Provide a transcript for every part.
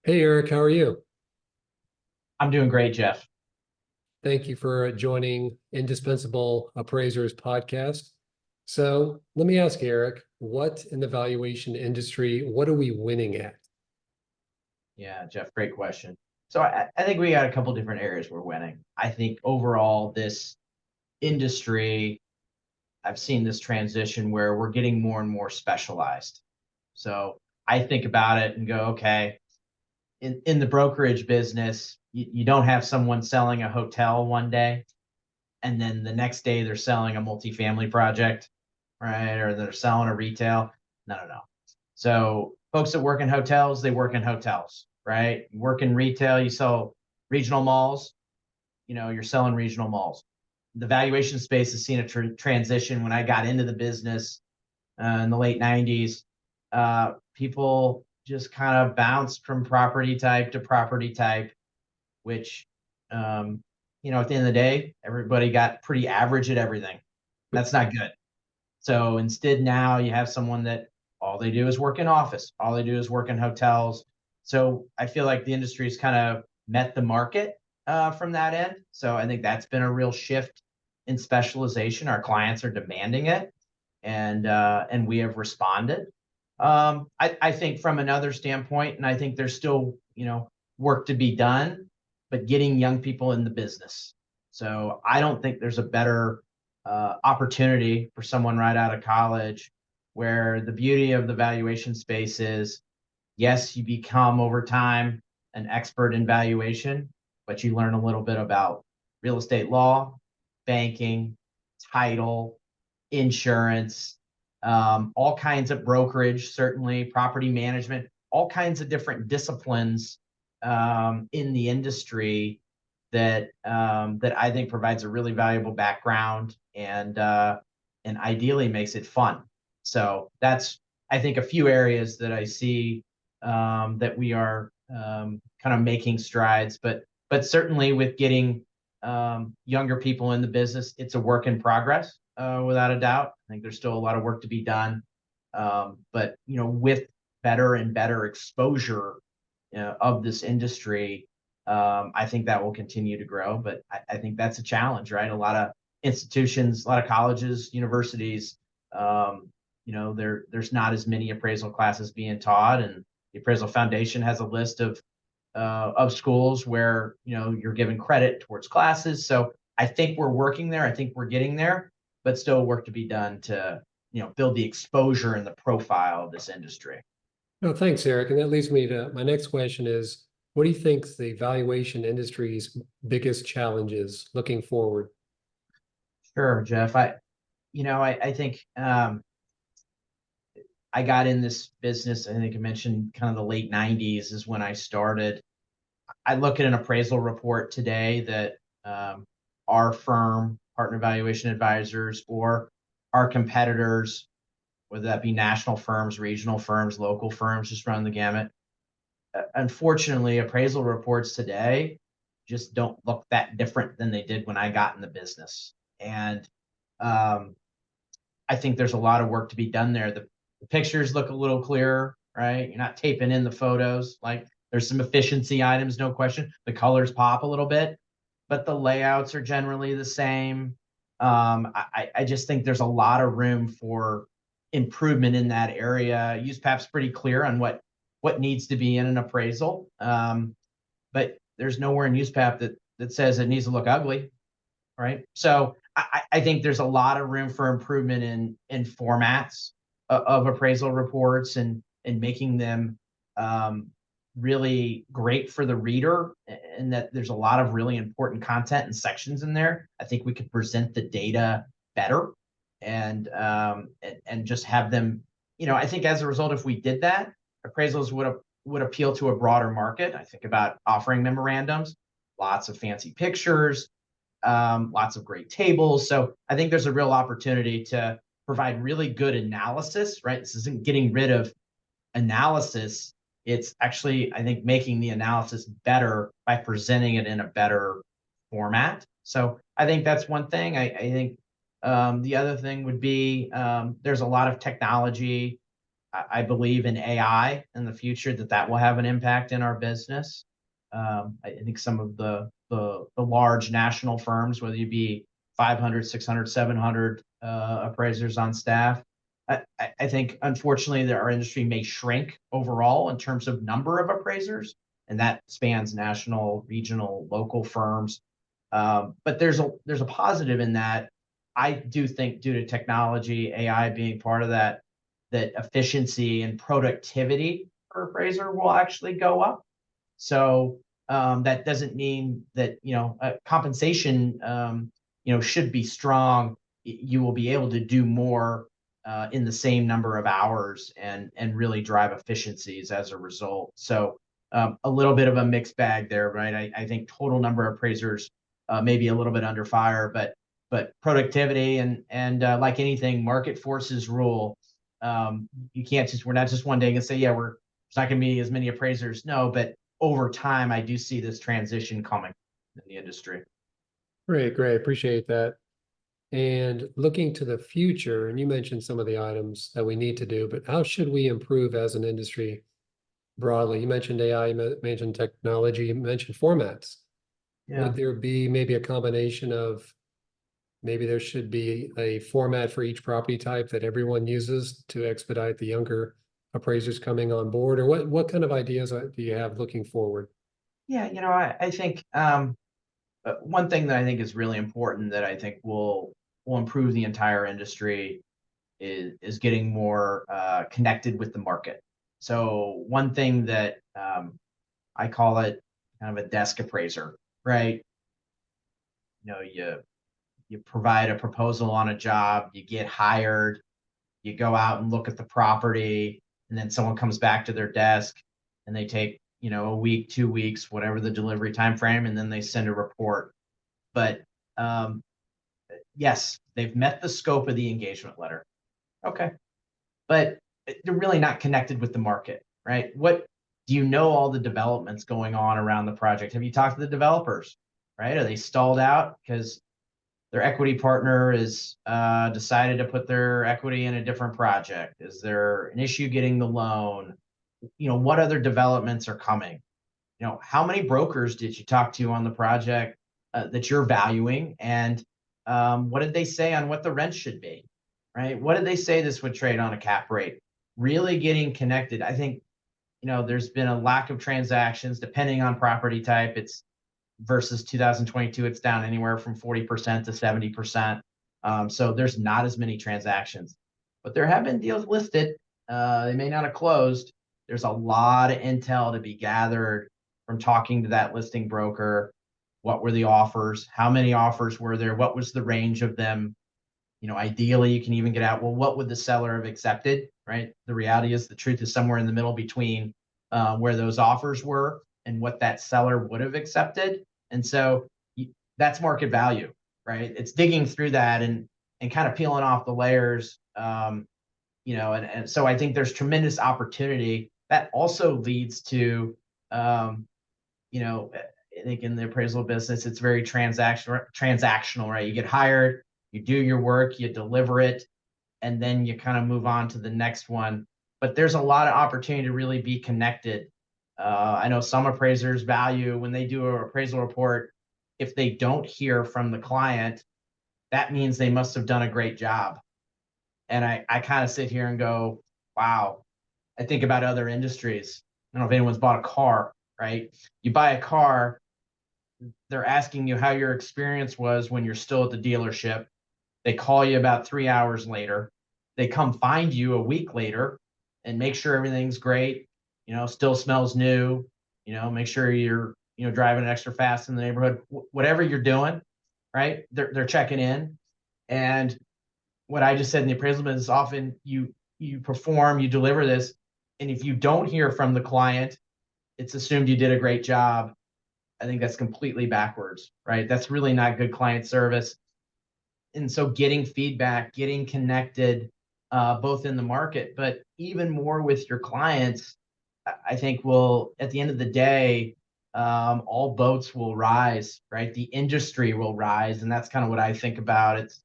Hey Eric, how are you? I'm doing great, Jeff. Thank you for joining Indispensable Appraisers podcast. So let me ask Eric, what in the valuation industry, what are we winning at? Yeah, Jeff, great question. So I think we got a couple different areas we're winning. I think overall, this industry, I've seen this transition where we're getting more and more specialized. So I think about it and go, okay, in the brokerage business, you don't have someone selling a hotel one day, and then the next day they're selling a multifamily project, right? Or they're selling a retail. No, no, no. So folks that work in hotels, they work in hotels, right? You work in retail, you sell regional malls, you're selling regional malls. The valuation space has seen a transition. When I got into the business in the late 90s, people just kind of bounced from property type to property type, which, at the end of the day, everybody got pretty average at everything. That's not good. So instead, now you have someone that all they do is work in office, all they do is work in hotels. So I feel like the industry has kind of met the market from that end. So I think that's been a real shift in specialization. Our clients are demanding it, and we have responded. I think from another standpoint, and I think there's still work to be done, but getting young people in the business. So I don't think there's a better opportunity for someone right out of college, where the beauty of the valuation space is, yes, you become over time an expert in valuation, but you learn a little bit about real estate law, banking, title, insurance, all kinds of brokerage, certainly property management, all kinds of different disciplines in the industry that I think provides a really valuable background and ideally makes it fun. So that's, I think, a few areas that I see that we are kind of making strides, but certainly with getting younger people in the business, it's a work in progress, without a doubt. I think there's still a lot of work to be done, but with better and better exposure of this industry, I think that will continue to grow. But I think that's a challenge, right? A lot of institutions, a lot of colleges, universities, there's not as many appraisal classes being taught, and the Appraisal Foundation has a list of schools where you're given credit towards classes. So I think we're working there. I think we're getting there, but still work to be done to build the exposure and the profile of this industry. No, thanks, Eric. And that leads me to my next question is, what do you think the valuation industry's biggest challenge is looking forward? Sure, Jeff. I think I got in this business. I think I mentioned kind of the late 90s is when I started. I look at an appraisal report today that our firm, Partner Valuation Advisors, or our competitors, whether that be national firms, regional firms, local firms, just run the gamut. Unfortunately, appraisal reports today just don't look that different than they did when I got in the business. And um, I think there's a lot of work to be done there. The pictures look a little clearer, right? You're not taping in the photos. Like, there's some efficiency items, no question. The colors pop a little bit, but the layouts are generally the same. I just think there's a lot of room for improvement in that area. USPAP's pretty clear on what needs to be in an appraisal, but there's nowhere in USPAP that says it needs to look ugly, right? So I think there's a lot of room for improvement in formats of appraisal reports and making them really great for the reader, and that there's a lot of really important content and sections in there. I think we could present the data better and just have them. I think as a result, if we did that, appraisals would appeal to a broader market. I think about offering memorandums, lots of fancy pictures, lots of great tables. So I think there's a real opportunity to provide really good analysis, right? This isn't getting rid of analysis. It's actually, I think, making the analysis better by presenting it in a better format. So I think that's one thing. I think the other thing would be, there's a lot of technology I believe in AI in the future, that will have an impact in our business. I think some of the large national firms, whether you be 500, 600, 700 appraisers on staff, I think unfortunately that our industry may shrink overall in terms of number of appraisers, and that spans national, regional, local firms. But there's a positive in that. I do think due to technology, AI being part of that, that efficiency and productivity per appraiser will actually go up. So that doesn't mean that compensation should be strong. You will be able to do more in the same number of hours and really drive efficiencies as a result. So a little bit of a mixed bag there, right? I think total number of appraisers may be a little bit under fire, but productivity and like anything, market forces rule. You can't we're not just one day gonna say, yeah, there's not gonna be as many appraisers. No, but over time, I do see this transition coming in the industry. Great, great. Appreciate that. And looking to the future, and you mentioned some of the items that we need to do, but how should we improve as an industry broadly? You mentioned AI, you mentioned technology, you mentioned formats. Yeah. Would there be maybe a combination of maybe there should be a format for each property type that everyone uses to expedite the younger appraisers coming on board? Or what kind of ideas do you have looking forward? Yeah, I think one thing that I think is really important that I think will improve the entire industry is getting more connected with the market. So one thing that I call it kind of a desk appraiser, right? You provide a proposal on a job, you get hired, you go out and look at the property, and then someone comes back to their desk and they take a week, 2 weeks, whatever the delivery time frame, and then they send a report. But yes, they've met the scope of the engagement letter. Okay. But they're really not connected with the market, right? What do you know all the developments going on around the project? Have you talked to the developers, right? Are they stalled out because their equity partner is decided to put their equity in a different project? Is there an issue getting the loan? What other developments are coming? How many brokers did you talk to on the project that you're valuing? And what did they say on what the rent should be, right? What did they say this would trade on a cap rate? Really getting connected. I think, there's been a lack of transactions depending on property type. It's versus 2022, it's down anywhere from 40% to 70%. So there's not as many transactions, but there have been deals listed. They may not have closed. There's a lot of intel to be gathered from talking to that listing broker. What were the offers? How many offers were there? What was the range of them? Ideally, you can even get out, well, what would the seller have accepted, right? The reality is the truth is somewhere in the middle between where those offers were and what that seller would have accepted. And so that's market value, right? It's digging through that and kind of peeling off the layers. And so I think there's tremendous opportunity. That also leads to, I think in the appraisal business, it's very transactional, right? You get hired, you do your work, you deliver it, and then you kind of move on to the next one. But there's a lot of opportunity to really be connected. I know some appraisers value when they do an appraisal report, if they don't hear from the client, that means they must have done a great job. And I kind of sit here and go, wow, I think about other industries. I don't know if anyone's bought a car, right? You buy a car, they're asking you how your experience was when you're still at the dealership. They call you about 3 hours later. They come find you a week later and make sure everything's great, still smells new, make sure you're, driving extra fast in the neighborhood, whatever you're doing, right? They're checking in. And what I just said in the appraisal business, often you perform, you deliver this. And if you don't hear from the client, it's assumed you did a great job. I think that's completely backwards, right? That's really not good client service. And so getting feedback, getting connected, both in the market, but even more with your clients, I think will, at the end of the day, all boats will rise, right? The industry will rise. And that's kind of what I think about. It's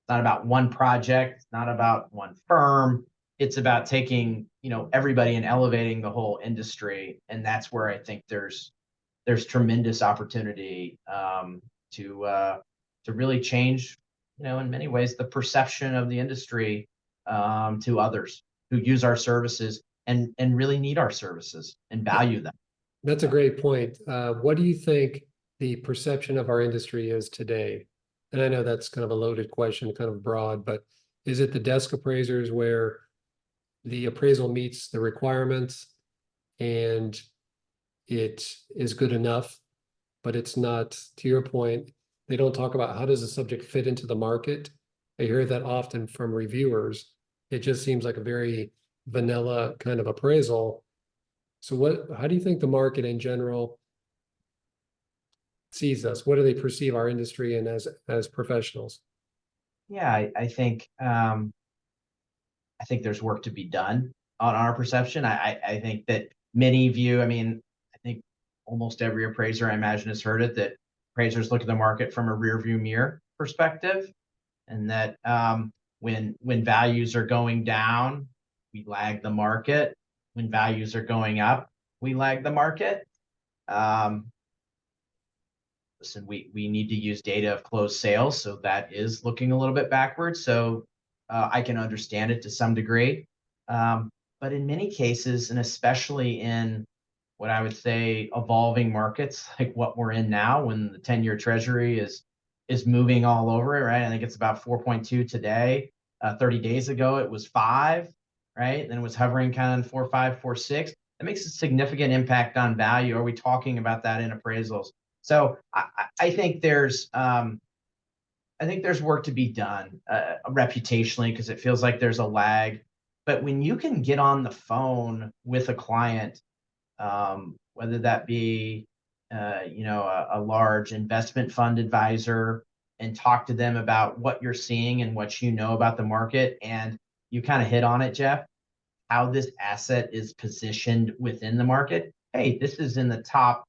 not about one project. It's not about one firm. it's about taking, everybody and elevating the whole industry. And that's where I think there's tremendous opportunity to really change, in many ways, the perception of the industry to others who use our services and really need our services and value them. That's a great point. What do you think the perception of our industry is today? And I know that's kind of a loaded question, kind of broad, but is it the desk appraisers where the appraisal meets the requirements and it is good enough, but it's not, to your point, they don't talk about how does the subject fit into the market? I hear that often from reviewers. It just seems like a very vanilla kind of appraisal. So how do you think the market in general sees us? What do they perceive our industry and as professionals? Yeah, I think there's work to be done on our perception. I think that many view, I think almost every appraiser I imagine has heard it, that appraisers look at the market from a rear view mirror perspective, and that when values are going down, we lag the market. When values are going up, we lag the market. Listen, we need to use data of closed sales, so that is looking a little bit backwards. So I can understand it to some degree. But in many cases, and especially in what I would say evolving markets like what we're in now, when the 10-year treasury is moving all over it, right? I think it's about 4.2 today. 30 days ago, it was 5, right? Then it was hovering kind of 4.5, 4.6. That makes a significant impact on value. Are we talking about that in appraisals? So I think there's work to be done reputationally, because it feels like there's a lag. But when you can get on the phone with a client, whether that be a large investment fund advisor, and talk to them about what you're seeing and what you know about the market, and you kind of hit on it, Jeff, how this asset is positioned within the market. Hey, this is a top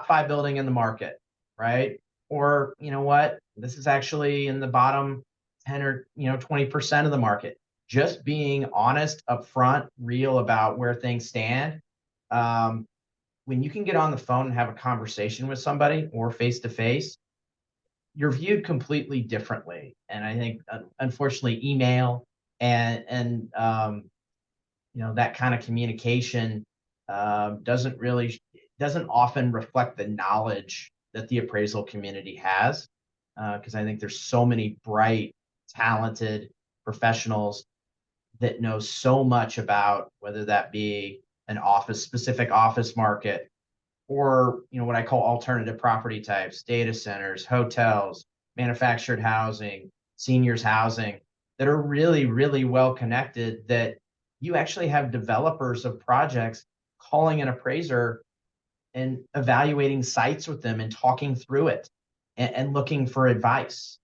5 building in the market, right? Or you know what, this is actually in the bottom 10 or 20% of the market. Just being honest, upfront, real about where things stand. When you can get on the phone and have a conversation with somebody, or face to face, you're viewed completely differently. And I think, unfortunately, email and that kind of communication doesn't often reflect the knowledge that the appraisal community has, because I think there's so many bright, talented professionals that know so much about whether that be an specific office market, or what I call alternative property types, data centers, hotels, manufactured housing, seniors housing, that are really, really well connected, that you actually have developers of projects calling an appraiser and evaluating sites with them and talking through it and looking for advice.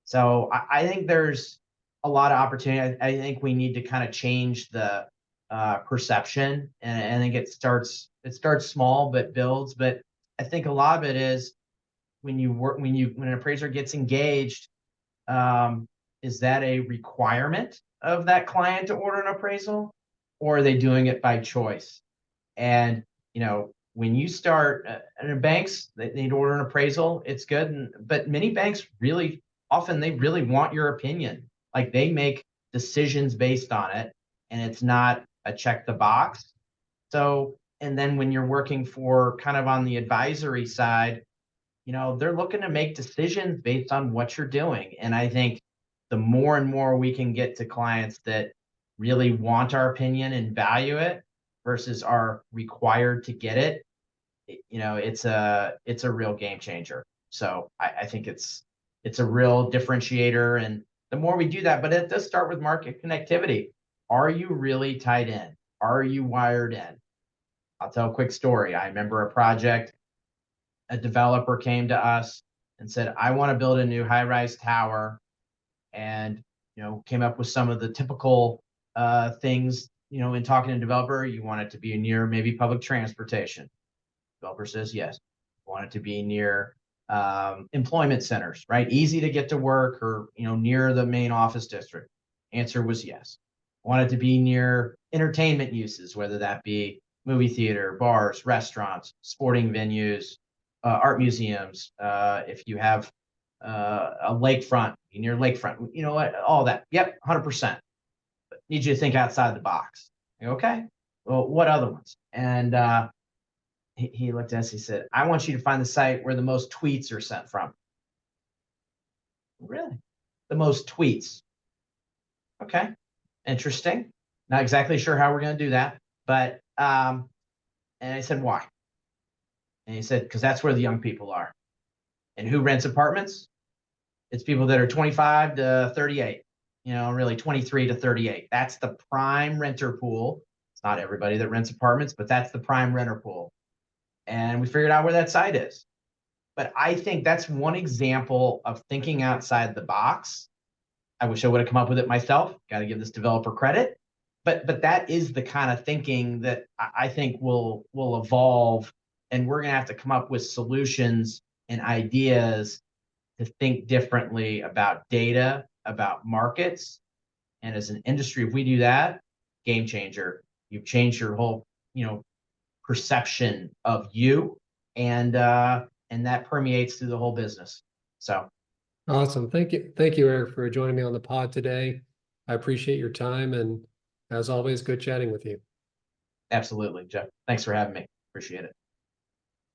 So I think there's a lot of opportunity. I think we need to kind of change the perception, and I think it starts small but builds. But I think a lot of it is when an appraiser gets engaged, is that a requirement of that client to order an appraisal, or are they doing it by choice? And when you start, and banks, they need to order an appraisal, it's good. But many banks really want your opinion. Like, they make decisions based on it, and it's not a check the box. So, and then when you're working for kind of on the advisory side, they're looking to make decisions based on what you're doing. And I think the more and more we can get to clients that really want our opinion and value it versus are required to get it, it's a real game changer. So I think it's a real differentiator. And the more we do that, but it does start with market connectivity. Are you really tied in? Are you wired in? I'll tell a quick story. I remember a project, a developer came to us and said, I want to build a new high-rise tower, and came up with some of the typical things, in talking to a developer. You want it to be near maybe public transportation. Developer says yes. You want it to be near employment centers, right? Easy to get to work, or near the main office district. Answer was yes. want it to be near entertainment uses, whether that be movie theater, bars, restaurants, sporting venues, art museums. If you have a lakefront, near lakefront, you know what, all that. Yep, 100%. But need you to think outside the box. Okay, well, what other ones? And he looked at us, he said, I want you to find the site where the most tweets are sent from. Really? The most tweets. Okay, interesting. Not exactly sure how we're going to do that, but and I said, why? And he said, because that's where the young people are. And who rents apartments? It's people that are 25 to 38, really 23 to 38. That's the prime renter pool. It's not everybody that rents apartments, but that's the prime renter pool. And we figured out where that site is. But I think that's one example of thinking outside the box. I wish I would have come up with it myself. Got to give this developer credit. But that is the kind of thinking that I think will evolve, and we're going to have to come up with solutions and ideas to think differently about data, about markets. And as an industry, if we do that, game changer. You've changed your whole, perception of you, and that permeates through the whole business. So Awesome. Thank you. Thank you, Eric, for joining me on the pod today. I appreciate your time, and as always, good chatting with you. absolutely, Jeff. Thanks for having me. Appreciate it.